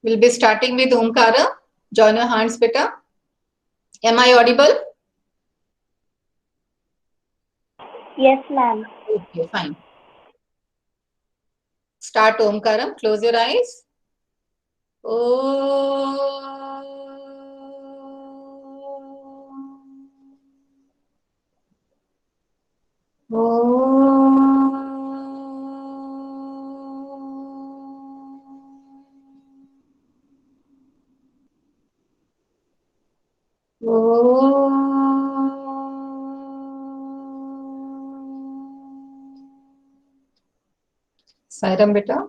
We'll be starting with Omkara. Join your hands, beta. Am I audible? Yes, ma'am. Okay, fine. Start Omkaram. Close your eyes. Sairam beta.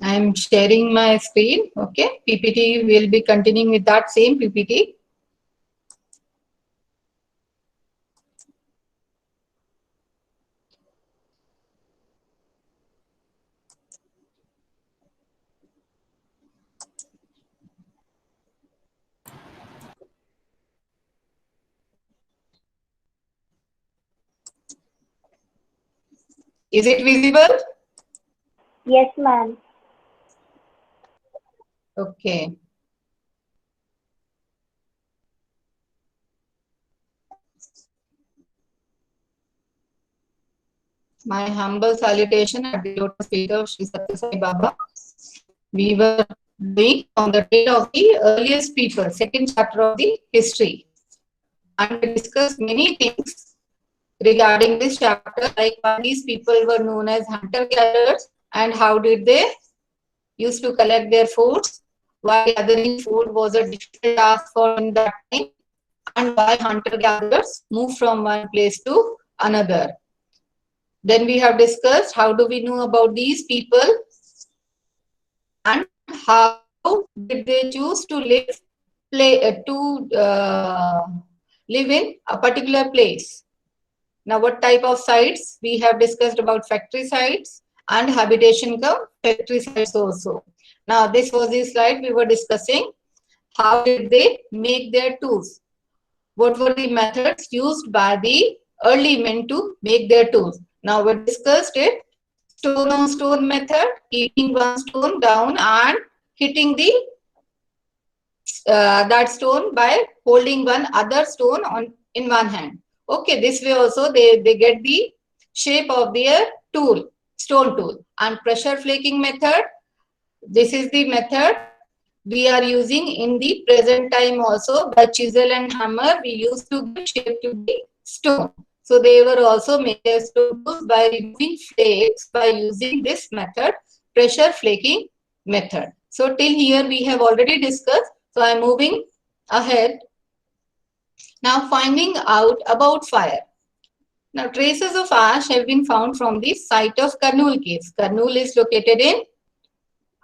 I am sharing my screen. Okay. PPT will be continuing with that same PPT. Is it visible? Yes, ma'am. Okay. My humble salutation at the lotus feet of Sri Satya Sai Baba. We were doing on the tale of the earliest people, second chapter of the history. And we discussed many things regarding this chapter, like why these people were known as hunter-gatherers and how did they used to collect their foods, why gathering food was a difficult task for in that time, and why hunter-gatherers moved from one place to another. Then we have discussed how do we know about these people and how did they choose to live live in a particular place. Now, what type of sites? We have discussed about factory sites and habitation come factory sites also. Now, this was the slide we were discussing. How did they make their tools? What were the methods used by the early men to make their tools? Now, we discussed it. Stone on stone method, keeping one stone down and hitting the that stone by holding one other stone on in one hand. Okay, this way also they get the shape of their tool, stone tool. And pressure flaking method, this is the method we are using in the present time also. By chisel and hammer, we used to give shape to the stone. So they were also made their stone tools by removing flakes by using this method, pressure flaking method. So till here we have already discussed. So I am moving ahead. Now finding out about fire. Now traces of ash have been found from the site of Karnool caves. Karnool is located in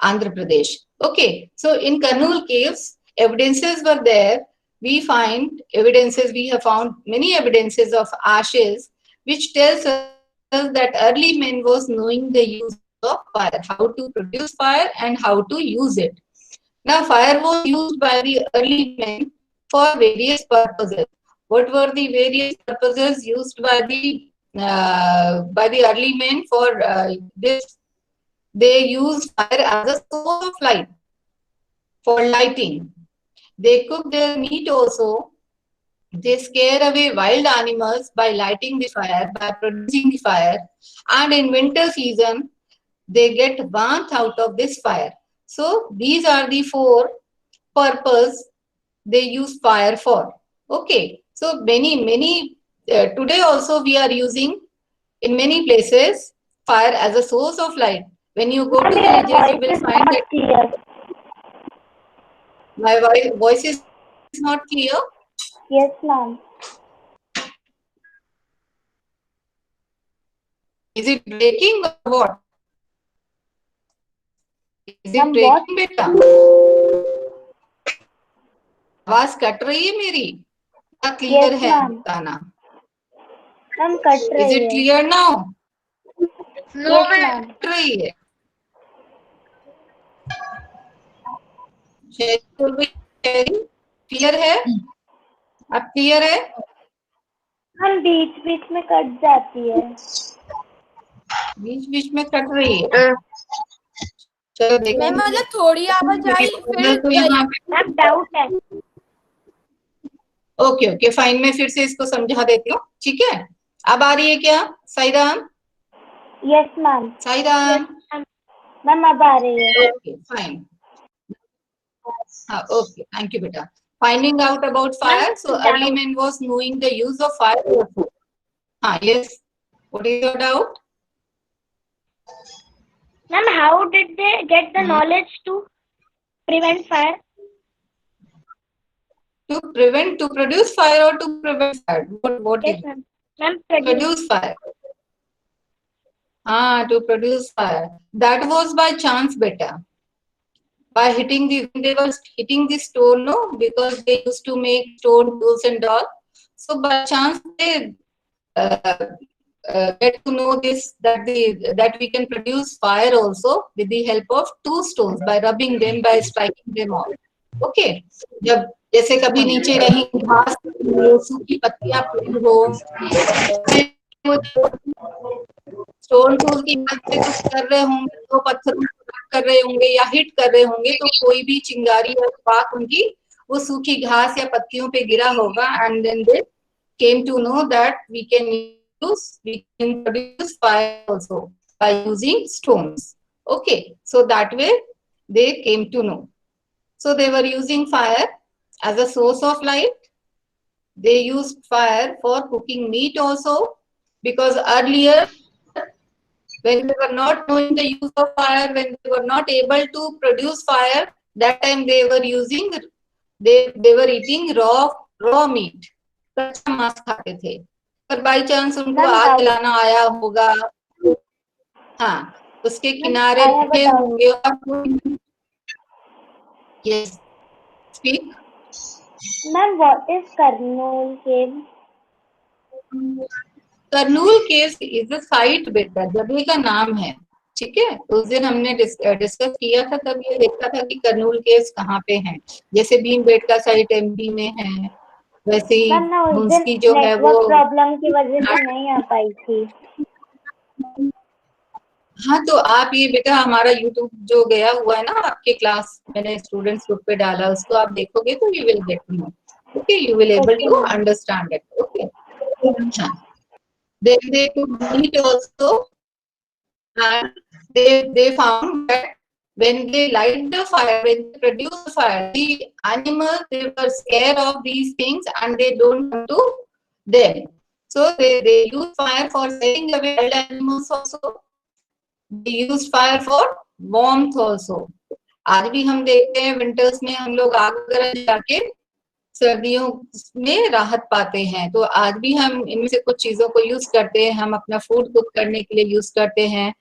Andhra Pradesh. Okay, so in Karnool caves, evidences were there. We find evidences, we have found many evidences of ashes, which tells us that early men was knowing the use of fire, how to produce fire and how to use it. Now, fire was used by the early men for various purposes. What were the various purposes used by the early men for this? They used fire as a source of light for lighting. They cook their meat also. They scare away wild animals by lighting the fire, by producing the fire. And in winter season, they get warmth out of this fire. So these are the four purpose they use fire for. Okay. So today also we are using in many places fire as a source of light. When you go to villages, you will find that Clear. my voice is not clear. Yes, ma'am. Is it breaking or what? Is it Ma'am, what? breaking बेटा? आवाज cut रही है मेरी? क्या clear Yes, है ma'am. बताना? Ma'am cut Is रही it है. clear now? Yes, ma'am. Cut रही है. क्लियर है? अब क्लियर है? मैम बीच बीच में कट जाती है. बीच बीच में कट रही है. चलो देखिए। मैम मतलब थोड़ी आवाज आई फिर तो यहाँ पे मैम डाउट है। ओके ओके फाइन, मैं फिर से इसको समझा देती हूँ, ठीक है। अब आ रही है क्या Sairam? Yes ma'am. Sairam ma'am अब आ रही है। ओके फाइन, हाँ ओके थैंक यू बेटा। Finding out about fire, so early man was knowing the use of fire also. हाँ yes, what is your doubt? Ma'am, how did they get the knowledge to prevent fire? To prevent, to produce fire or to prevent fire? What Yes is it? ma'am. Ma'am, Produce fire. To produce fire. That was by chance, beta. By hitting they were hitting the stone, no, because they used to make stone tools and all. So by chance they get to know this, that we can produce fire also with the help of two stones, by rubbing them, by striking them off. Okay. जब जैसे कभी नीचे कहीं घास, सूखी पत्तियां पड़ी हो, स्टोन टूल की मदद से कुछ कर रहे होंगे, तो पत्थरों को कर रहे होंगे या हिट कर रहे होंगे, तो कोई भी चिंगारी या स्पार्क उनकी वो सूखी घास या पत्तियों पे गिरा होगा, and then they came to know that we can produce fire also by using stones. Okay, so that way they came to know. So they were using fire as a source of light. They used fire for cooking meat also, because earlier when they were not knowing the use of fire, when they were not able to produce fire, that time they were using, they were eating raw meat, कच्चा मांस खाते थे। पर by chance उनको आग जलाना आया होगा, हाँ, उसके किनारे बैठे होंगे और yes speak. Ma'am, what is Karnool Cave? Kurnool caves is a site बेटा, जगह का नाम है, ठीक है। उस दिन हमने डिस्कस किया था, तब ये देखा था कि करनूल केव्स कहाँ पे हैं। जैसे भीमबेटका साइट एमपी में है, वैसे ही मुंस्की जो है वो प्रॉब्लम की वजह से नहीं आ पाई थी। हाँ, तो आप ये बेटा हमारा यूट्यूब जो गया हुआ है ना आपके क्लास, मैंने स्टूडेंट्स ग्रुप पे डाला, उसको आप देखोगे तो you will get to know, okay, you will able to understand it, okay. Then they could eat also, and they found that when they light the fire, when they produce the fire, the animals, they were scared of these things and they don't come to them. So they use fire for scaring away wild animals also. They use fire for warmth also. आज भी हम देखते हैं winters में हम लोग आग वगैरह जला के सर्दियों में राहत पाते हैं। तो आज भी हम इनमें से कुछ चीजों को यूज करते हैं, हम अपना फूड कुक करने के लिए यूज करते हैं।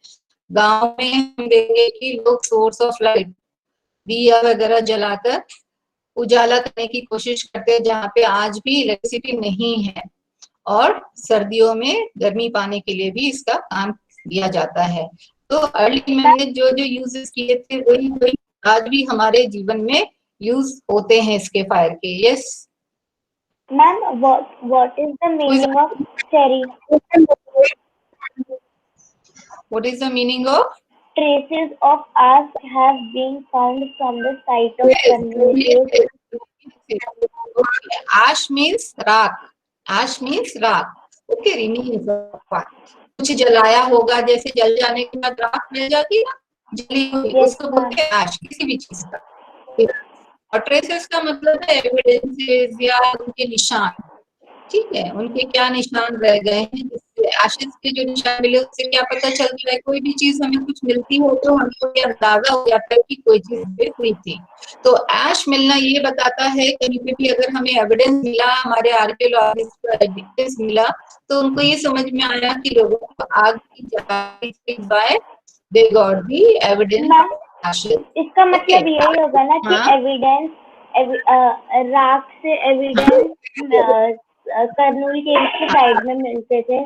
गांव में हम देखेंगे कि लोग सोर्स ऑफ लाइट दिया वगैरह जलाकर उजाला करने की कोशिश करते हैं, जहाँ पे आज भी इलेक्ट्रिसिटी नहीं है, और सर्दियों में गर्मी पाने के लिए भी इसका काम दिया जाता है। तो अर्ली मैन ने जो जो यूजेस किए थे वही वही आज भी हमारे जीवन में यूज होते हैं इसके फायर के। Yes ma'am, what is the meaning of cherry? What is the meaning of? Traces of ash have been found from the site of Karnool Cave. Ash means राख, ash means राख, okay, remains of fire। कुछ जलाया होगा, जैसे जल जाने के बाद राख मिल जाती है, जली हुई, उसको बोलते हैं एश, किसी भी चीज का। और ट्रेसेस का मतलब है एविडेंसेस या उनके निशान, ठीक है, उनके क्या निशान रह गए हैं, जिससे एशेस के जो निशान मिले उससे क्या पता चलता है। कोई भी चीज हमें कुछ मिलती हो तो हमको ये अंदाजा हो जाता है कि कोई चीज हुई थी। तो एश मिलना ये बताता है, कहीं पे भी अगर हमें एविडेंस मिला, हमारे आर्कियोलॉजिस्ट को एविडेंस मिला, तो उनको ये समझ में आया कि लोगों को आग की जलाई by they got the evidence of ashes. इसका मतलब यही होगा ना कि एविडेंस राख से एविडेंस करनूल केव के साइड में मिलते थे।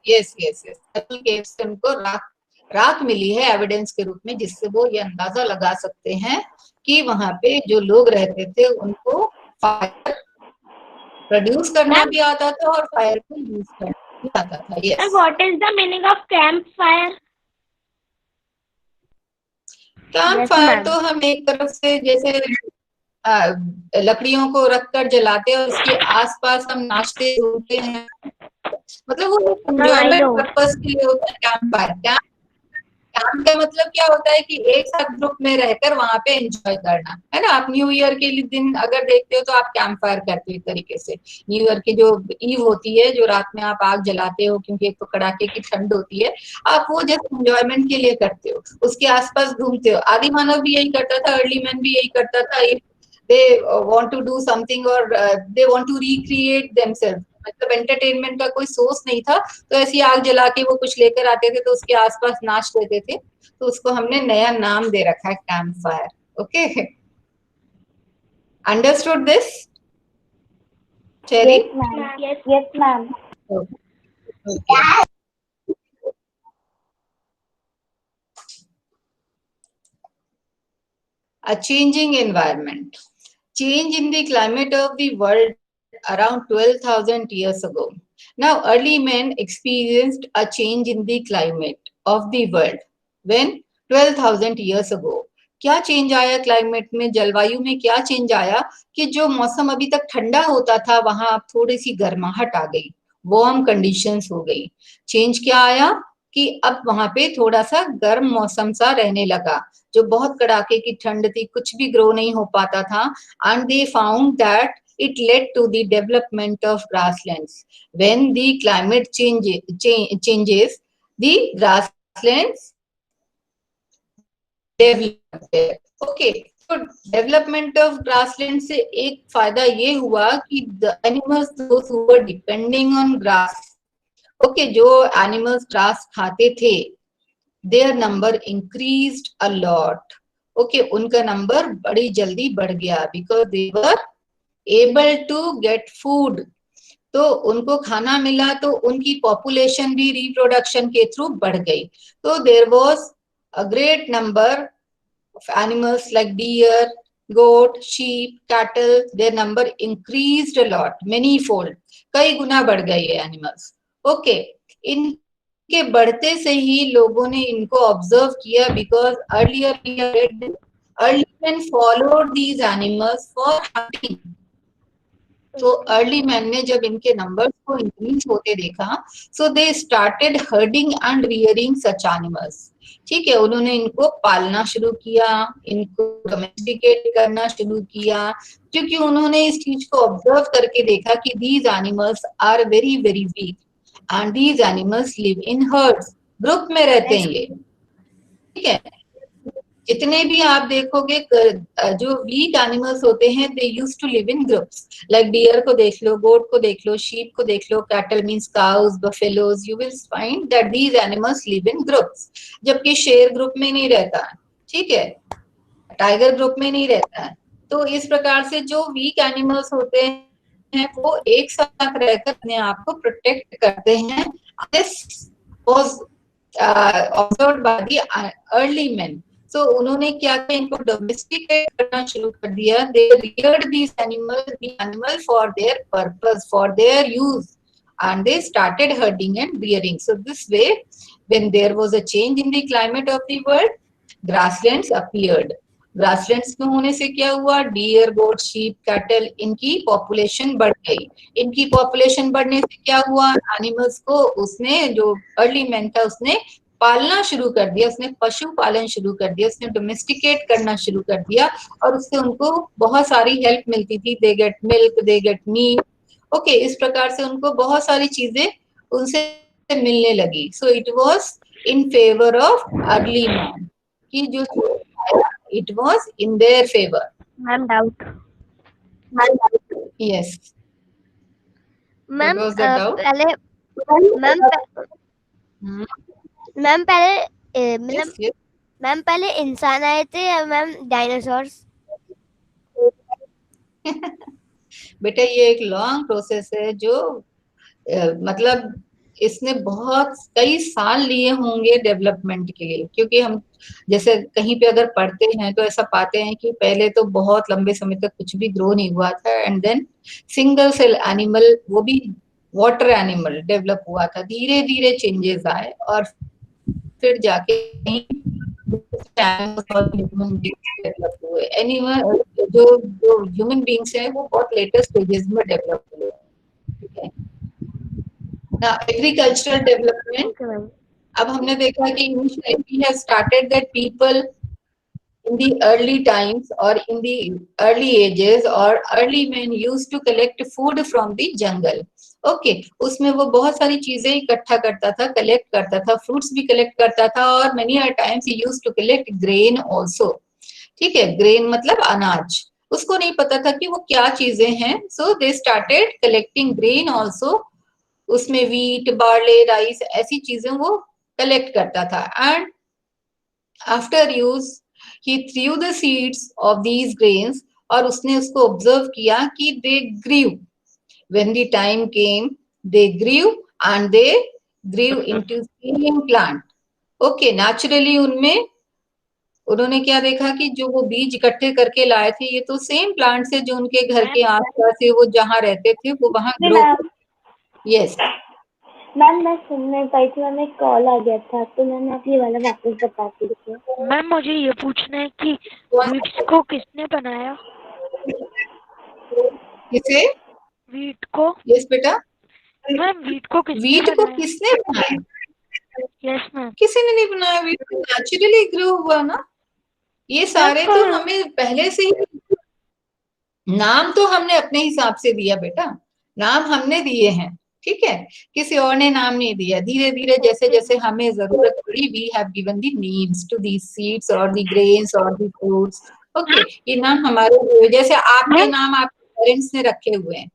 यस यस यस, करनूल केव से उनको राख मिली है एविडेंस के रूप में, जिससे वो ये अंदाजा लगा सकते हैं कि वहां पे जो लोग रहते थे उनको फायर प्रोड्यूस करना भी आता था और फायर को यूज करना भी आता था। Yes. What is the meaning of camp fire? Camp Yes, fire ma'am. तो हम एक तरफ से जैसे लकड़ियों को रखकर जलाते हैं और उसके आसपास हम नाचते घूमते हैं, मतलब वो Ma'am, I enjoyment know. Purpose के लिए होता है कैंप फायर। कैंप का मतलब क्या होता है कि एक साथ ग्रुप में रहकर वहां पे एंजॉय करना, है ना। आप न्यू ईयर के दिन अगर देखते हो तो आप कैंप फायर करते हो एक तरीके से। न्यू ईयर की जो ईव होती है, जो रात में आप आग जलाते हो, क्योंकि एक तो कड़ाके की ठंड होती है, आप वो जस्ट एंजॉयमेंट के लिए करते हो, उसके आसपास घूमते हो। आदि मानव भी यही करता था, अर्ली मैन भी यही करता था। They want to do something और they want to recreate themselves, मतलब एंटरटेनमेंट का कोई सोर्स नहीं था, तो ऐसी आग जला के वो कुछ लेकर आते थे तो उसके आसपास नाच लेते थे। तो उसको हमने नया नाम दे रखा है camp fire. Okay, understood this cherry? Yes, ma'am. Yes, ma'am. Okay, a changing environment, change in the climate of the world around 12,000 years ago. Now, early men experienced a change in the climate of the world when 12,000 years ago. क्या change आया climate में, जलवायु में क्या change आया कि जो मौसम अभी तक ठंडा होता था वहां अब थोड़ी सी गर्माहट आ गई, वार्म कंडीशंस हो गई। चेंज क्या आया कि अब वहां पे थोड़ा सा गर्म मौसम सा रहने लगा, जो बहुत कड़ाके की ठंड थी, कुछ भी ग्रो नहीं हो पाता था। And they found that it led to the development of grasslands. When the climate changes, the grasslands develop there. Okay, तो डेवलपमेंट ऑफ ग्रासलैंड से एक फायदा ये हुआ कि the animals those who were depending on grass, okay, जो animals grass खाते थे, their number increased a lot. Okay, उनका नंबर बड़ी जल्दी बढ़ गया because they were able to get food. तो उनको खाना मिला तो उनकी पॉपुलेशन भी रिप्रोडक्शन के थ्रू बढ़ गई। तो there was a great number of animals like deer, goat, sheep, cattle, their number increased a lot, many fold, कई गुना बढ़ गए ये एनिमल्स। ओके, इनके बढ़ते से ही लोगों ने इनको ऑब्जर्व किया because early man followed these animals for hunting. तो अर्ली मैन ने जब इनके नंबर्स को इंक्रीज होते देखा, so they started herding and rearing such animals. ठीक है, उन्होंने इनको पालना शुरू किया, इनको डोमेस्टिकेट करना शुरू किया, क्योंकि उन्होंने इस चीज को ऑब्जर्व करके देखा कि these animals are very very weak and these animals live in herds, group में रहते हैं ये। ठीक है, जितने भी आप देखोगे जो वीक एनिमल्स होते हैं, they use to live in groups. Like deer को देख लो, गोट को देख लो, शीप को देख लो, cattle means cows, buffaloes, you will find that these animals live in groups. जबकि शेर ग्रुप में नहीं रहता है, ठीक है, टाइगर ग्रुप में नहीं रहता है। तो इस प्रकार से जो वीक एनिमल्स होते हैं वो एक साथ रहकर अपने आप को प्रोटेक्ट करते हैं। This was observed by the early man. So उन्होंने क्या किया, इनको डोमेस्टिकेट करना शुरू कर दिया। They reared these animal for their purpose, for their use, and they started herding and rearing. So this way, when there was a change in the climate of the world, grasslands appeared. Grasslands में होने से क्या हुआ, dear, गोट, sheep, cattle, इनकी population बढ़ गई। इनकी population बढ़ने से क्या हुआ, एनिमल्स को उसने, जो अर्ली मैन था, उसने पालना शुरू कर दिया, उसने पशु पालन शुरू कर दिया, उसने डोमेस्टिकेट करना शुरू कर दिया, और उससे उनको बहुत सारी हेल्प मिलती थी। They get milk, they get meat. Okay, इस प्रकार से उनको बहुत सारी चीजें उनसे मिलने लगी। So it was in favour of early man, कि जो it was in their favor. Ma'am, doubt. Yes. Ma'am What was the doubt? पहले मैम Hmm. मैम पहले Yes, मतलब yes. मैम पहले इंसान आए थे या मैम डायनासोर्स? बेटा ये एक लॉन्ग प्रोसेस है, जो मतलब इसने बहुत कई साल लिए होंगे डेवलपमेंट के लिए। क्योंकि हम जैसे कहीं पे अगर पढ़ते हैं तो ऐसा पाते हैं कि पहले तो बहुत लंबे समय तक कुछ भी ग्रो नहीं हुआ था, and then single cell animal, वो भी वाटर एनिमल डेवलप हुआ था। धीरे धीरे चेंजेस आए और फिर जाके animals और human beings डेवलप हुए। एनीवन जो जो ह्यूमन बींग्स है वो बहुत लेटेस्ट स्टेजेस में डेवलप हुए। ठीक है ना। एग्रीकल्चरल डेवलपमेंट, अब हमने देखा कि initially has started that people in the early times or in the early ages or early men used to collect food from the jungle. Okay उसमें वो बहुत सारी चीजें इकट्ठा करता था, कलेक्ट करता था, फ्रूट्स भी कलेक्ट करता था और many times he used to collect grain also. ठीक है, ग्रेन मतलब अनाज। उसको नहीं पता था कि वो क्या चीजें हैं, so they started collecting grain also. उसमें वीट, बार्ले, राइस ऐसी चीजें वो कलेक्ट करता था। And after use he threw the seeds of these grains और उसने उसको ऑब्जर्व किया कि they grew, when the time came they grew and they grew into same plant. okay naturally उनमें उन्होंने क्या देखा कि जो वो बीज इकट्ठे करके लाए थे ये तो सेम प्लांट से जो उनके घर के आसपास से वो जहाँ रहते थे वो वहां ग्रो। यस मैम मैं सुन नहीं पाई थी, मैम एक कॉल आ गया था तो मैंने आप ये वाला वापस बताती थी। मैम मुझे ये पूछना है कि वीट्स को किसने बनाया? किसे? वीट को। यस बेटा, मैम वीट को किसने वीट को बनाया? किसने बनाया? Yes ma'am. किसी ने नहीं बनाया, वीट नेचुरली ग्रो हुआ ना। ये सारे तो हमें पहले से ही, नाम तो हमने अपने हिसाब से दिया बेटा, नाम हमने दिए हैं। ठीक है, किसी और ने नाम नहीं दिया। धीरे धीरे जैसे जैसे हमें जरूरत पड़ी, we have given the names to the seeds और द ग्रेन्स और द फ्रूट्स। ओके, ये नाम हमारे, जैसे आपके नाम आपके पेरेंट्स ने रखे हुए हैं,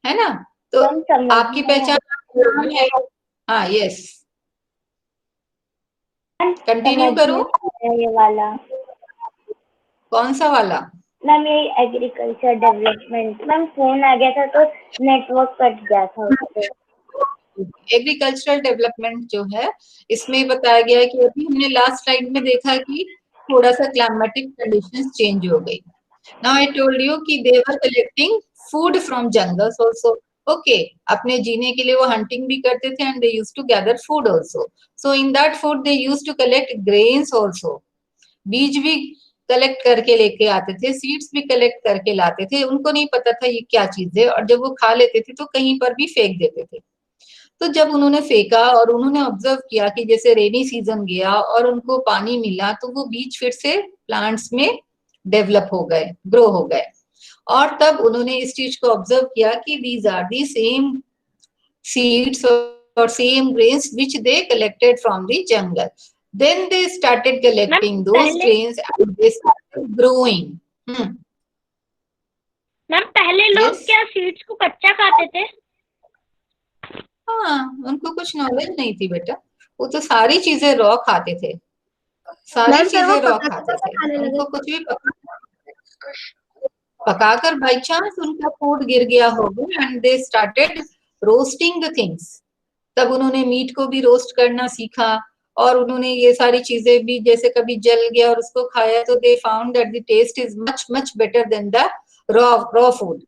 है ना, तो आपकी पहचान नाम है। हाँ यस, कंटिन्यू करो। ये वाला कौन सा वाला? मैम ये एग्रीकल्चर डेवलपमेंट, मैम फोन आ गया था तो नेटवर्क कट गया था उससे। एग्रीकल्चरल डेवलपमेंट जो है इसमें बताया गया है कि अभी हमने लास्ट स्लाइड में देखा कि थोड़ा सा क्लाइमेटिक कंडीशंस चेंज हो गई। नाउ आई टोल्ड यू कि they were collecting food from jungles also. Okay, अपने जीने के लिए वो हंटिंग भी करते थे and they used to gather food also. So in that food they used to collect grains also. बीज भी कलेक्ट करके लेके आते थे, सीड्स भी कलेक्ट करके लाते थे। उनको नहीं पता था ये क्या चीज है, और जब वो खा लेते थे तो कहीं पर भी फेंक देते थे। तो जब उन्होंने फेंका और उन्होंने ऑब्जर्व किया कि जैसे रेनी सीजन गया और उनको पानी मिला तो वो बीज फिर से प्लांट्स में डेवलप हो गए, ग्रो हो गए। और तब उन्होंने इस चीज को ऑब्जर्व किया कि these are the same seeds और same grains which they collected from the jungle. Then they started collecting those grains and they started growing. Ma'am पहले लोग क्या सीड्स को कच्चा खाते थे? हाँ, उनको कुछ नॉलेज नहीं थी बेटा, वो तो सारी चीजें रॉ खाते थे, सारी चीजें रॉ खाते थे, उनको कुछ भी पकाकर बाई चांस उनका फूड गिर गया होगा and they started roasting the things. तब उन्होंने मीट को भी रोस्ट करना सीखा और उन्होंने ये सारी चीजें भी, जैसे कभी जल गया और उसको खाया तो they found that the taste is much much better than the raw food.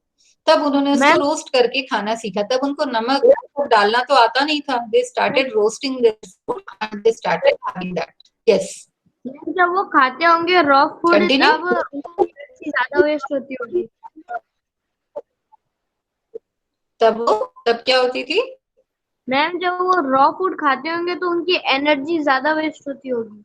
तब उन्होंने उसको रोस्ट करके खाना सीखा। तब उनको नमक डालना तो आता नहीं था। They started roasting the food and they started having that. Yes, जब वो खाते होंगे रॉ फूड तब ज्यादा वेस्ट होती होगी। तब क्या होती थी मैम? जब वो रॉ फूड खाते होंगे तो उनकी एनर्जी ज्यादा वेस्ट होती होगी।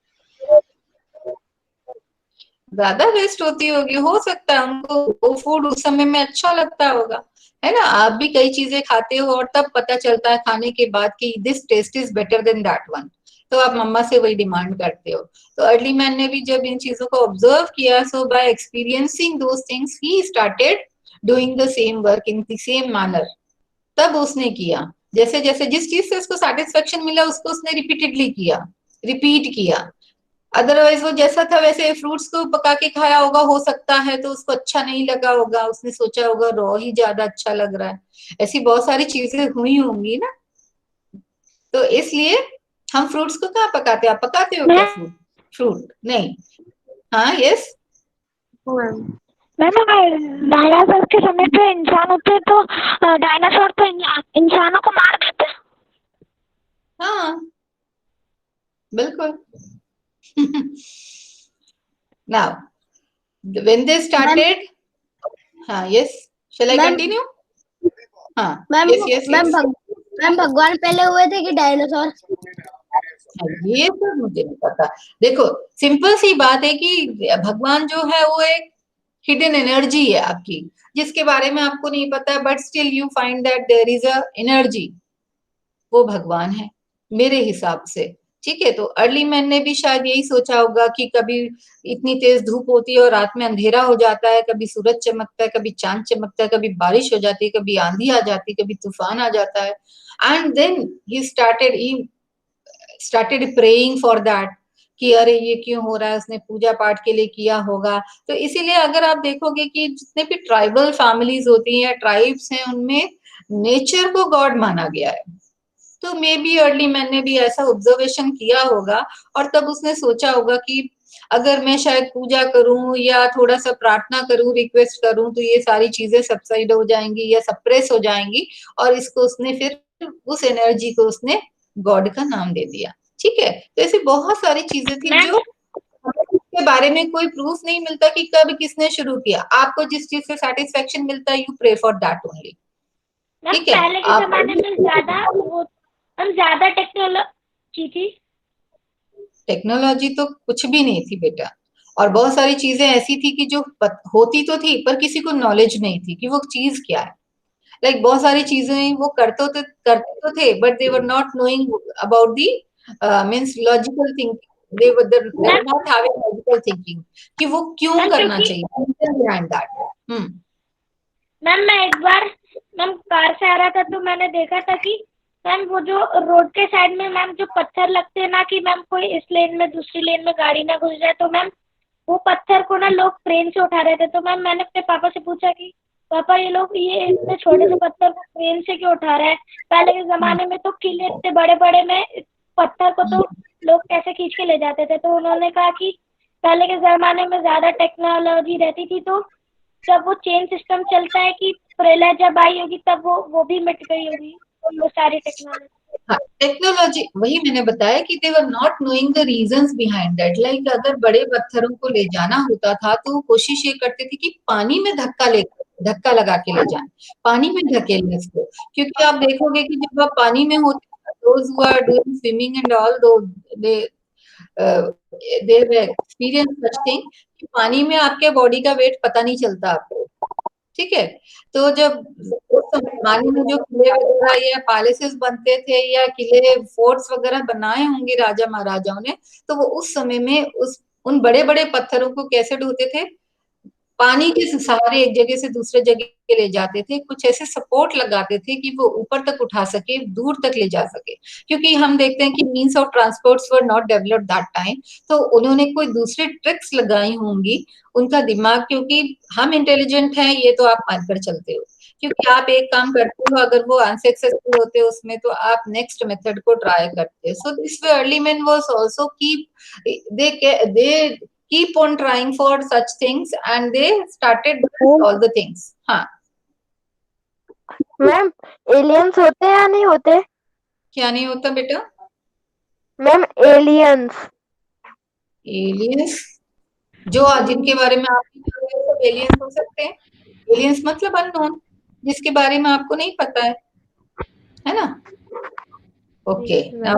ज्यादा वेस्ट होती होगी, हो सकता है उनको वो फूड उस समय में अच्छा लगता होगा, है ना। आप भी कई चीजें खाते हो और तब पता चलता है खाने के बाद कि this taste is better than that one, तो आप मम्मा से वही डिमांड करते हो। तो अर्ली मैन ने भी जब इन चीजों को ऑब्जर्व किया, so by experiencing those things he started doing the same work in the same manner. तब उसने किया, जैसे जैसे जिस चीज से उसको सेटिस्फेक्शन मिला उसको उसने रिपीटेडली किया, रिपीट किया। अदरवाइज वो जैसा था वैसे फ्रूट्स को पका के खाया होगा, हो सकता है तो उसको अच्छा नहीं लगा होगा, उसने सोचा होगा रॉ ही ज्यादा अच्छा लग रहा है। ऐसी बहुत सारी चीजें हुई होंगी ना। तो इसलिए हम फ्रूट्स को कहाँ पकाते हैं? आप पकाते हो क्या फ्रूट? फ्रूट नहीं। हाँ यस मैम अगर डायनासोर के समय पे इंसान होते तो डायनासोर तो इंसानों को मार देते। हाँ बिल्कुल, Now, when they started, yes, shall I Ma'am. continue? Ma'am Yes, yes, yes. Ma'am भगवान पहले हुए थे कि डायनासोर? ये तो मुझे नहीं पता। देखो, सिंपल सी बात है कि भगवान जो है वो एक हिडन एनर्जी है आपकी, जिसके बारे में आपको नहीं पता, but still you find that there is a energy, वो भगवान है मेरे हिसाब से। ठीक है, तो अर्ली मैन ने भी शायद यही सोचा होगा कि कभी इतनी तेज धूप होती है और रात में अंधेरा हो जाता है, कभी सूरज चमकता है, कभी चांद चमकता है, कभी बारिश हो जाती है, कभी आंधी आ जाती है, कभी तूफान आ जाता है। And then he started praying for that कि अरे ये क्यों हो रहा है, उसने पूजा पाठ के लिए किया होगा। तो इसीलिए अगर आप देखोगे कि जितने भी ट्राइबल फैमिलीज होती हैं, ट्राइब्स हैं, उनमें नेचर को गॉड माना गया है। तो मे बी अर्ली मैन ने भी ऐसा ऑब्जर्वेशन किया होगा और तब उसने सोचा होगा कि अगर मैं शायद पूजा करूं या थोड़ा सा प्रार्थना करूं, रिक्वेस्ट करूं, तो ये सारी चीजें सबसाइड हो जाएंगी या सप्रेस हो जाएंगी, और इसको उसने फिर उस एनर्जी को उसने गॉड का नाम दे दिया। ठीक है, तो ऐसी बहुत सारी चीजें थी जो के बारे में कोई प्रूफ नहीं मिलता कि कब किसने शुरू किया। आपको जिस चीज से सेटिस्फेक्शन मिलता है, you pray for that only. ठीक है, पहले के जमाने में ज्यादा टेक्नोलॉजी थी। टेक्नोलॉजी तो कुछ भी नहीं थी बेटा, और बहुत सारी चीजें ऐसी थी कि जो होती तो थी पर किसी को नॉलेज नहीं थी कि वो चीज क्या है। लाइक बहुत सारी चीजें वो करते तो थे, but they were not knowing about the means logical thinking. They were not having logical thinking कि वो क्यों करना चाहिए, बिहाइंड दैट। मैम मैं एक बार कार से आ रहा था तो मैंने देखा था कि मैम वो जो रोड के साइड में मैम जो पत्थर लगते हैं ना, कि मैम कोई इस लेन में दूसरी लेन में गाड़ी ना घुस जाए, तो मैम वो पत्थर को ना लोग ट्रेन से उठा रहे थे। तो मैम मैंने अपने पापा से पूछा कि पापा ये लोग ये इतने छोटे से पत्थर को ट्रेन से क्यों उठा रहे हैं? पहले के जमाने में तो किले इतने बड़े बड़े में पत्थर को तो लोग कैसे खींच के ले जाते थे। तो उन्होंने कहा कि पहले के जमाने में ज्यादा टेक्नोलॉजी रहती थी, तो जब वो चेन सिस्टम चलता है कि प्रलय जब आई होगी तब वो भी मिट गई होगी वो सारी टेक्नोलॉजी। टेक्नोलॉजी, वही मैंने बताया कि they were not knowing the reasons behind that. Like अगर बड़े पत्थरों को ले जाना होता था तो वो कोशिश ये करते थे कि पानी में धक्का लगा के ले जाएं, पानी में धकेलें इसको। क्योंकि आप देखोगे कि जब आप पानी में होते हैं, those who are doing swimming and all, they experience such thing कि पानी में आपके बॉडी का वेट पता नहीं चलता आपको। ठीक है, तो जब उस जमाने में जो किले वगैरह या पैलेसेस बनते थे या किले फोर्ट्स वगैरह बनाए होंगे राजा महाराजाओं ने, तो वो उस समय में उन बड़े बड़े पत्थरों को कैसे ढोते थे, पानी के सहारे एक जगह से दूसरे जगह ले जाते थे। कुछ ऐसे सपोर्ट लगाते थे कि वो ऊपर तक उठा सके, दूर तक ले जा सके। क्योंकि हम देखते हैं कि means of transports were not developed that time, तो उन्होंने कोई दूसरी ट्रिक्स लगाई होंगी। उनका दिमाग, क्योंकि हम इंटेलिजेंट हैं ये तो आप मानकर चलते हो, क्योंकि आप एक काम करते हो, अगर वो अनसक्सेसफुल होते हो उसमें तो आप नेक्स्ट मेथड को ट्राई करते हो। सो this way early man was also they keep on trying for such things and they started all the things. हाँ मैम एलियंस होते हैं या नहीं होते? क्या नहीं होता बेटा? मैम एलियंस जो जिनके बारे में आप सब एलियंस हो सकते हैं। एलियंस मतलब अननोन, जिसके बारे में आपको नहीं पता है ना? Okay, now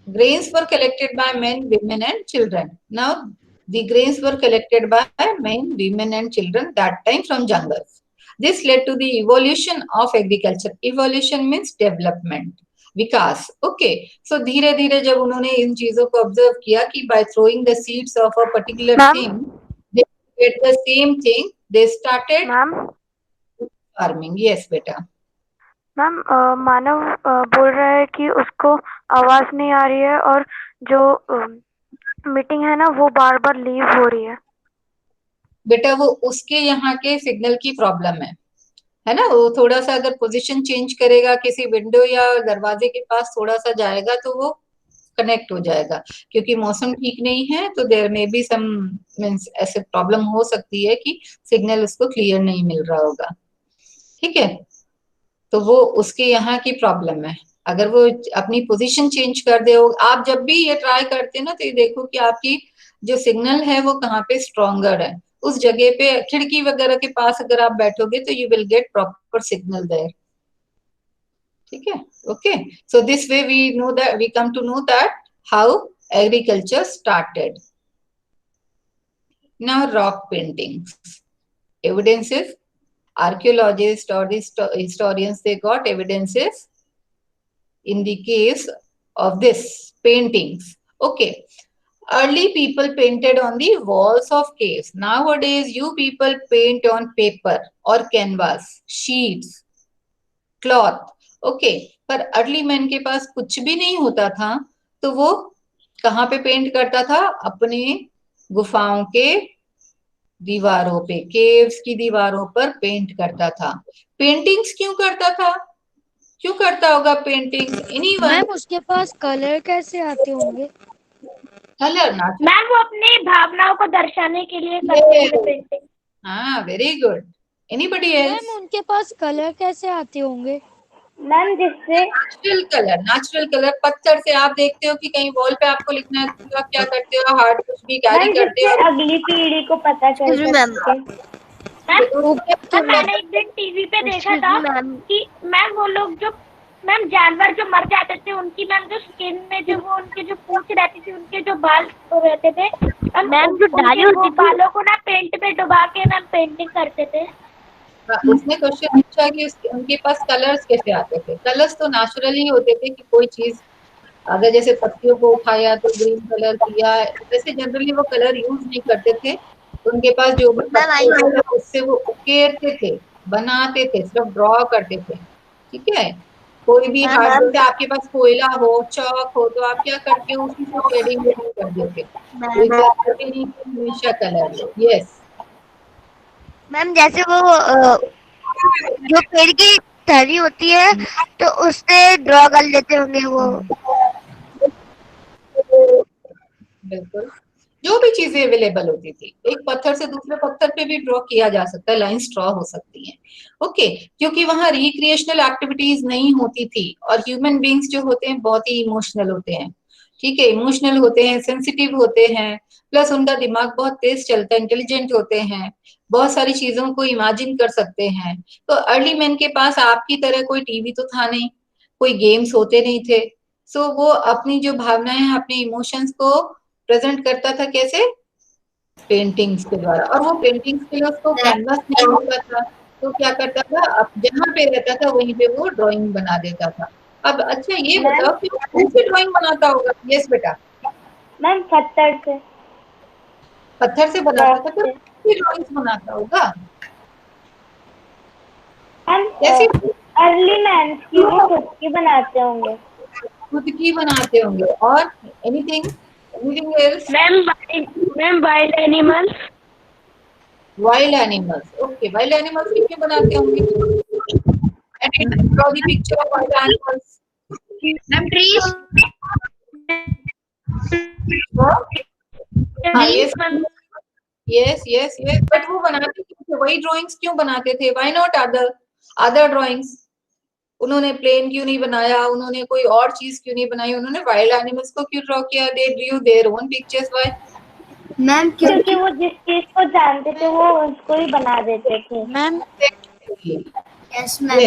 grains were collected by men, women and children. Now the grains were collected by men, women and children that time from jungles. This led to the evolution of agriculture. Evolution means development, Vikas. Okay, सो धीरे धीरे जब उन्होंने इन चीजों को observe किया कि by throwing the seeds of a particular thing they get the same thing, they started farming. Yes बेटा। Ma'am Manav बोल रहा है कि उसको आवाज नहीं आ रही है और जो मीटिंग है ना वो बार बार लीव हो रही है। बेटा वो उसके यहाँ के सिग्नल की प्रॉब्लम है ना? वो थोड़ा सा अगर पोजीशन चेंज करेगा, किसी विंडो या दरवाजे के पास थोड़ा सा जाएगा तो वो कनेक्ट हो जाएगा। क्योंकि मौसम ठीक नहीं है तो there may be some means ऐसे प्रॉब्लम हो सकती है कि सिग्नल उसको क्लियर नहीं मिल रहा होगा। ठीक है, तो वो उसके यहाँ की प्रॉब्लम है। अगर वो अपनी पोजीशन चेंज कर दे, आप जब भी ये ट्राई करते हैं ना, तो ये देखो कि आपकी जो सिग्नल है वो कहाँ पे स्ट्रोंगर है। उस जगह पे खिड़की वगैरह के पास अगर आप बैठोगे तो you will get proper signal there. ठीक है, okay. So this way we know that, we come to know that how agriculture started. Now rock paintings, evidences, archaeologists or the historians, they got evidences in the case of this paintings. Okay, early people painted on the walls of caves. Nowadays you people paint on paper or canvas, sheets, cloth. Okay, पर early man के पास कुछ भी नहीं होता था, तो वो कहाँ पे पेंट करता था? अपने गुफाओं के दीवारों पे, केव्स की दीवारों पर पेंट करता था। पेंटिंग्स क्यों करता था? क्यों करता होगा पेंटिंग्स? एनीवन? मैम उसके पास कलर कैसे आते होंगे? कलर ना, मैम वो अपनी भावनाओं को दर्शाने के लिए करते थे पेंटिंग। हाँ, very good. Anybody else? Ma'am उनके पास कलर कैसे आते होंगे? मैम जिससे नेचुरल कलर पत्थर से। आप देखते हो कि कहीं वॉल पे आपको लिखना है तो आप क्या करते हो? हार्ड कुछ भी कैरी करते हो, अगली पीढ़ी को पता चल सके। मैंने एक दिन टीवी पे देखा था कि मैम वो लोग जो मैम जानवर जो मर जाते थे उनकी मैम जो स्किन में जो वो उनके जो पूंछ रहती थी, उनके जो बाल रहते थे मैम, जो डाली होती थी बालों को ना पेंट में डुबा के मैम पेंटिंग करते थे। उसने क्वेश्चन पूछा कि उनके पास कलर्स कैसे आते थे? कलर्स तो नेचुरली होते थे कि कोई चीज अगर जैसे पत्तियों को उठाया तो ग्रीन कलर किया, वैसे जनरली वो कलर यूज नहीं करते थे। उनके पास जो भी उससे वो उकेरते थे, बनाते थे, सिर्फ ड्रॉ करते थे। ठीक है, कोई भी हार्ड, जैसे आपके पास कोयला हो, चौक हो, तो आप क्या करते हो? उसी से शेडिंग कर देते, कोई करते नहीं हमेशा कलर। यस मैम, जैसे वो जो पेड़ की टहनी होती है तो उससे ड्रॉ कर लेते होंगे वो। बिल्कुल, जो भी चीजें अवेलेबल होती थी, एक पत्थर से दूसरे पत्थर पे भी ड्रॉ किया जा सकता है, लाइंस ड्रॉ हो सकती हैं। ओके, क्योंकि वहां रिक्रिएशनल एक्टिविटीज नहीं होती थी, और ह्यूमन बींग्स जो होते हैं बहुत ही इमोशनल होते हैं। ठीक है, इमोशनल होते हैं, सेंसिटिव होते हैं, प्लस उनका दिमाग बहुत तेज चलता है, इंटेलिजेंट होते हैं, बहुत सारी चीजों को इमेजिन कर सकते हैं। तो अर्ली मैन के पास आपकी तरह कोई टीवी तो था नहीं, कोई गेम्स होते नहीं थे। सो वो अपनी जो भावनाएं हैं, अपने इमोशंस को प्रेजेंट करता था कैसे? पेंटिंग्स के द्वारा। और वो पेंटिंग्स के लिए उसको कैनवास नहीं होता था, तो क्या करता था? अब जहाँ पे रहता था वहीं पे वो ड्राइंग बना देता था। अब अच्छा ये बताओ कि कौन सी ड्राइंग बनाता होगा? यस बेटा। मैम पत्थर से। पत्थर से बनाता था, तो कौन सी ड्राइंग्स बनाता होगा? कैसी? अर्ली मैन की वो खुद की बनाते होंगे। खुद की बनाते होंगे। और anything else? Ma'am wild animals. Wild animals, okay. Wild animals की क्यों बनाते होंगे? Draw the picture of wild animals. Ma'am trees. Yes but वो बनाते क्यों थे? वही ड्राइंग्स क्यों बनाते थे? Why not other drawings? उन्होंने प्लेन क्यों नहीं बनाया? उन्होंने कोई और चीज क्यों नहीं बनाई? उन्होंने वाइल्ड एनिमल्स को क्यों ड्रॉ किया? दे Drew their own pictures. Why? Ma'am क्योंकि वो जिस चीज को जानते थे वो उसको ही बना देते थे। Ma'am yes ma'am.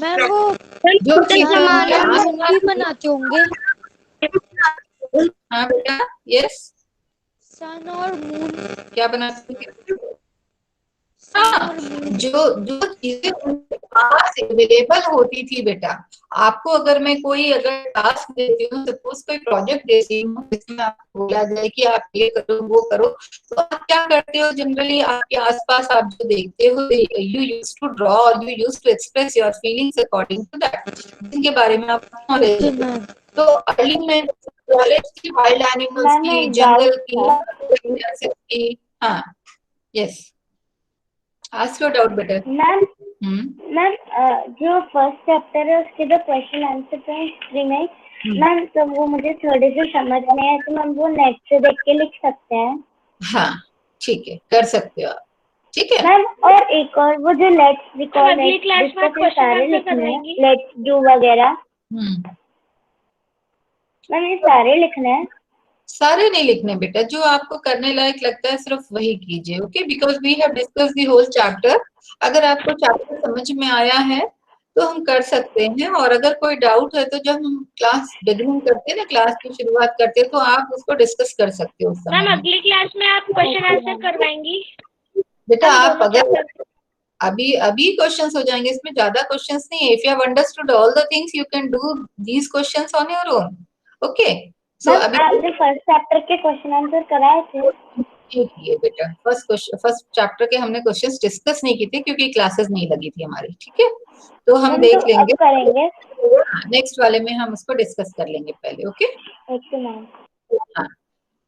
मैम वो जो चीज मून भी बनाते होंगे। हाँ बेटा, यस। सन और मून। क्या बनाते थे? हाँ, जो चीजें उनके पास अवेलेबल होती थी बेटा। आपको अगर मैं कोई अगर टास्क देती हूँ, सपोज कोई प्रोजेक्ट देती हूँ जिसमें आपको बोला जाए कि आप ये करो वो करो, तो आप क्या करते हो? जनरली आपके आसपास आप जो देखते हो, यू यूज टू ड्रॉ और you use to express your feelings according to that, जिनके बारे में आपको नॉलेज है। तो अर्ली में नॉलेज थी वाइल्ड एनिमल्स की, जंगल की। हाँ, yes. Ask your doubt better. Ma'am जो फर्स्ट चैप्टर है उसके जो क्वेश्चन आंसर थे हिस्ट्री में, मैम तो वो मुझे थोड़े से समझ में आए, तो मैम वो नेट से देख के लिख सकते हैं? हाँ ठीक है, कर सकते हो आप। ठीक है। मैम और एक और वो जो लेट्स रिकॉल अगली क्लास में डिस्कस सारे क्वेश्चन आंसर लिखने हैं, करवाएंगी। लेट्स डू वगैरह हम्म, मैम ये सारे लिखने हैं। सारे नहीं लिखने बेटा, जो आपको करने लायक लगता है सिर्फ वही कीजिए। Okay, because we have discuss the whole chapter. अगर आपको चैप्टर समझ में आया है तो हम कर सकते हैं, और अगर कोई डाउट है तो जब हम क्लास बिगिनिंग करते हैं ना, क्लास की शुरुआत करते हैं, तो आप उसको डिस्कस कर सकते हो उस समय मैम में। अगली क्लास में आप क्वेश्चन आंसर करवाएंगी। बेटा हम आप दोनों अगर चैप्टर अभी अभी क्वेश्चंस हो जाएंगे, इसमें ज्यादा क्वेश्चंस नहीं है। If you have understood all the things you can do these questions on your own. Okay, so ma'am अभी आपने फर्स्ट चैप्टर के क्वेश्चन आंसर कराए थे। नहीं किए बेटा, फर्स्ट चैप्टर के हमने क्वेश्चंस डिस्कस नहीं किए थे क्योंकि क्लासेस नहीं लगी थी हमारी। ठीक है, तो हम मैम देख तो लेंगे, अब करेंगे। नेक्स्ट वाले में हम उसको डिस्कस कर लेंगे पहले। Okay, okay ma'am.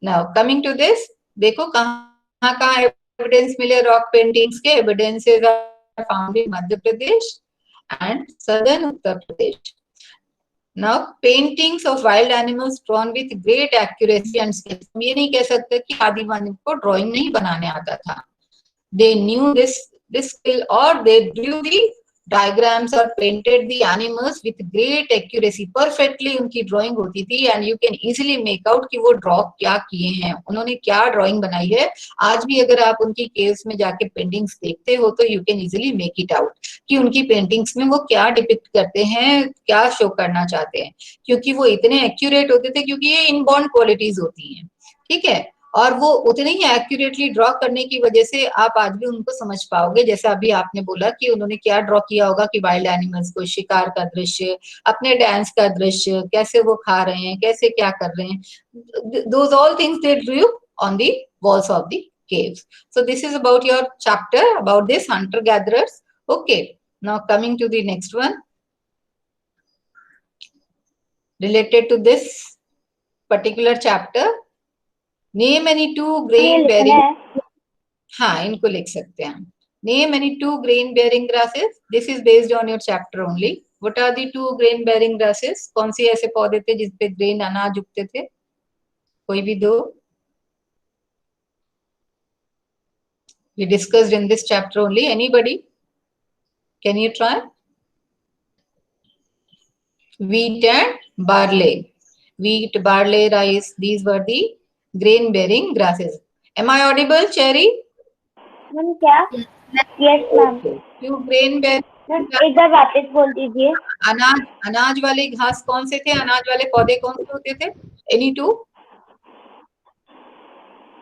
Now coming to this, देखो कहाँ कहाँ एविडेंस मिले रॉक पेंटिंग्स के। Evidences are found in Madhya Pradesh and southern Uttar Pradesh. Now, paintings of wild animals drawn with great accuracy and skill. हम ये नहीं कह सकते कि आदि मानव को ड्राइंग नहीं बनाने आता था। They knew this skill, or they drew the diagrams or painted the animals with great accuracy. Perfectly उनकी ड्राइंग होती थी, and you can easily make out कि वो ड्रॉ क्या किए हैं, उन्होंने क्या ड्राइंग बनाई है। आज भी अगर आप उनकी केव्स में जाके पेंटिंग्स देखते हो तो you can easily make it out कि उनकी पेंटिंग्स में वो क्या डिपिक्ट करते हैं, क्या शो करना चाहते हैं, क्योंकि वो इतने एक्यूरेट होते थे, क्योंकि ये इनबॉर्न क्वालिटीज होती हैं। ठीक है, और वो उतने ही एक्यूरेटली ड्रॉ करने की वजह से आप आज भी उनको समझ पाओगे। जैसे अभी आपने बोला कि उन्होंने क्या ड्रॉ किया होगा कि वाइल्ड एनिमल्स को, शिकार का दृश्य, अपने डांस का दृश्य, कैसे वो खा रहे हैं, कैसे क्या कर रहे हैं, those all things they Drew on the walls of the caves. So this is about your chapter about this hunter gatherers. Okay, now coming to the next one related to this particular chapter. Name any two grain bearing, हाँ इनको लिख सकते हैं। Name any two grain bearing grasses. This is based on your chapter only. What are the two grain bearing grasses? कौन से ऐसे पौधे थे जिसपे ग्रेन अनाज उगते थे? कोई भी दो। We discussed in this chapter only. Anybody? Can you try? Wheat and barley. Wheat, barley, rice. These were the grain bearing grasses. Am I audible, Cherry? Ma'am क्या? Yes ma'am. Two grain bearing. Ma'am एक बार वापस बोल दीजिए। अनाज वाले घास कौन से थे? अनाज वाले पौधे कौन से होते थे? Any two?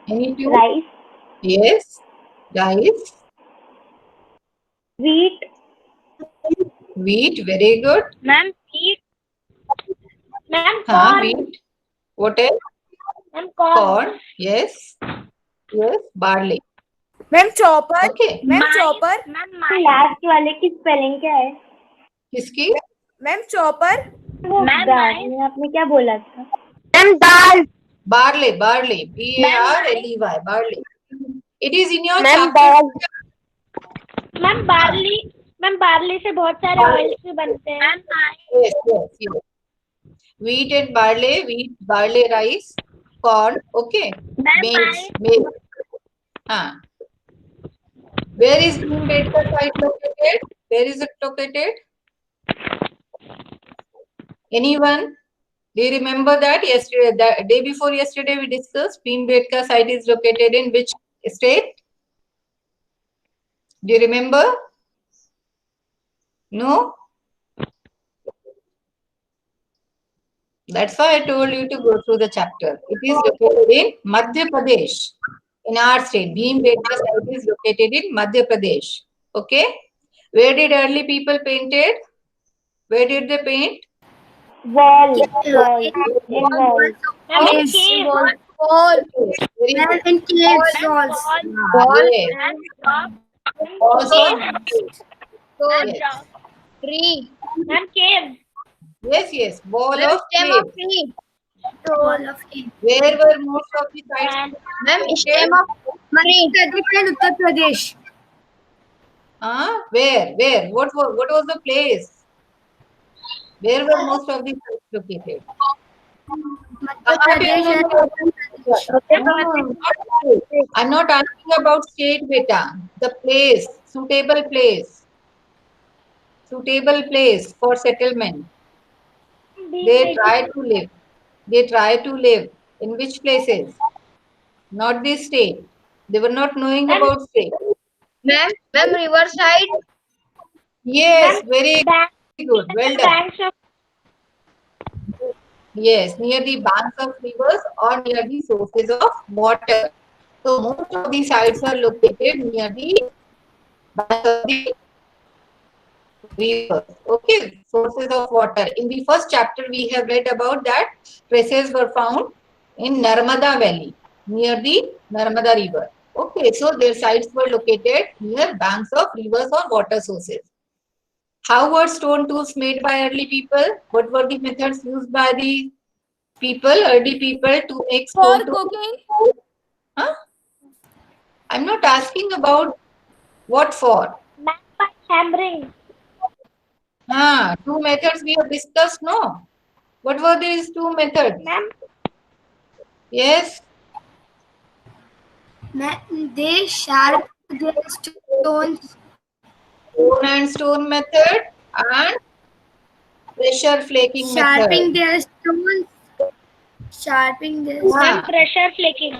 Any two? Rice, Yes. Rice. Wheat, Wheat. Very good. Ma'am wheat, ma'am हाँ, corn, wheat. What else? Ma'am corn, Corn. Yes. Yes. Barley. Ma'am chopper. Okay. Ma'am Maize, chopper. Ma'am maize, last वाले की spelling क्या है? किसकी? Ma'am chopper. वो ma'am दाल माइस। में आपने क्या बोला था? Ma'am dal. Barley. Barley. B-A-R-L-E-Y. Barley. It is in your ma'am chapter. Dal. Ma'am barley से बहुत सारे ऑयल्स भी बनते हैं। Yes, yes, yes. Wheat and barley. Wheat, barley, rice, corn. Okay. Maize. Maize. हाँ. Where is Bhimbetka site located? Where is it located? Anyone? Do you remember that yesterday, the day before yesterday we discussed Bhimbetka site is located in which state? Do you remember? No? That's why I told you to go through the chapter. It is located in Madhya Pradesh. In our state, Bhimbetka site is located in Madhya Pradesh. Okay? Where did early people painted? Where did they paint? Wall, wall, in wall. Ma'am cave, Very Ma'am, good. in caves walls. Yes. Also, yes. Ma'am cave, Yes, yes. Wall of cave. The wall of cave. Where were most of the sites? Ma'am, stem of Madhya Pradesh and Uttar Pradesh. Where? What was the place? Where were most of the sites located? Madhya Pradesh and Uttar Pradesh. I'm not asking about state, beta. The place, suitable place for settlement. They try to live. They try to live in which places? Not this state. They were not knowing about state. Ma'am, riverside. Yes, very good. Well done. banks of Yes, near the banks of rivers or near the sources of water. So most of the sites are located near the banks of the rivers. Okay, sources of water. In the first chapter, we have read about that traces were found in Narmada Valley, near the Narmada River. Okay, so their sites were located near banks of rivers or water sources. How were stone tools made by early people? What were the methods used by the early people to make stone tools? cooking. Huh? I'm not asking about what for. by hammering. Two methods we have discussed, no? What were these two methods? Ma'am, Yes. They sharp their stones. Stone and stone method and pressure flaking Sharpening method. their stones. Sharpening their ma'am, pressure flaking.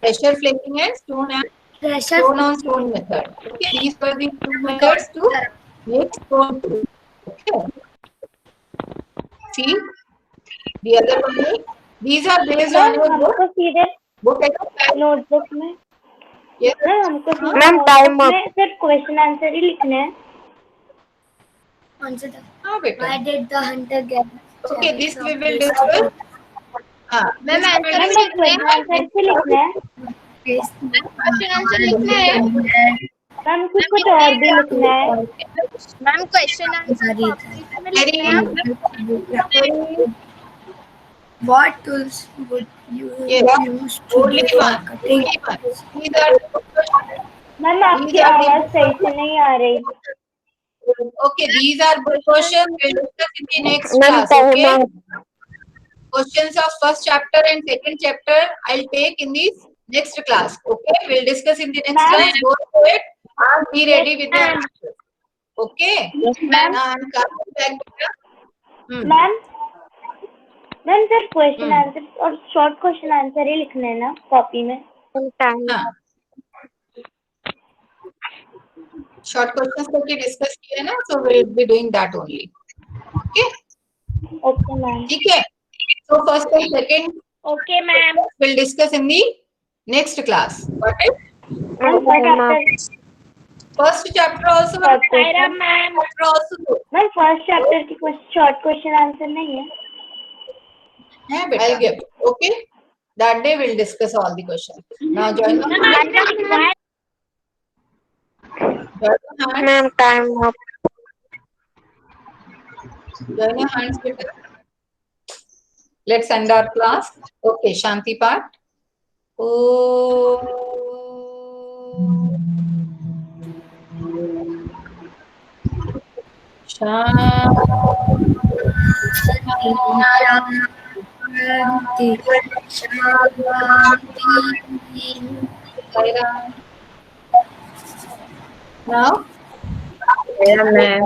Pressure flaking and stone pressure. on stone method. Okay, these were the two methods to make stone tools. Okay. See, the other one. These are based on your book. हमको सीधे Book notebook में yes. Ma'am हमको सीधे Ma'am, time notebook up. में सिर्फ question answer ही लिखने हैं. Answer the हाँ बेटा. why did the hunter get? Okay, this we will discuss. Ma'am, ma'am question answer से लिखना है. आंसर लिखना है. मैम कुछ और भी लिखना है. Ma'am question answer What tools would you Yes. use to Only do one. cutting? Only one. These are the questions. Ma'am आपकी आवाज सही से नहीं आ रही. Okay, these are good questions. We'll discuss in the next Ma'am, class. time Okay. up. Questions of first chapter and second chapter I'll take in this next class. Okay, we'll discuss in the next Ma'am. class. Go through it and be ready with the answers. Okay. Ma'am. Now I'm coming back. Ma'am सिर्फ question answer और short question answer ही लिखने हैं ना copy में. हाँ. Short questions करके discuss किया ना, so we'll be doing that only. Okay. Okay ma'am. ठीक है. So first and second Okay, ma'am. we'll discuss in the next class. Got it? First chapter also. Saira, ma'am. Chapter also. Ma'am first chapter की short question answer नहीं है. I'll give. Okay. That day we'll discuss all the questions. Now join the hands. Ma'am, time up. Join your hands, better. Let's end our class. Okay, Shanti part. Now, Saira ma'am.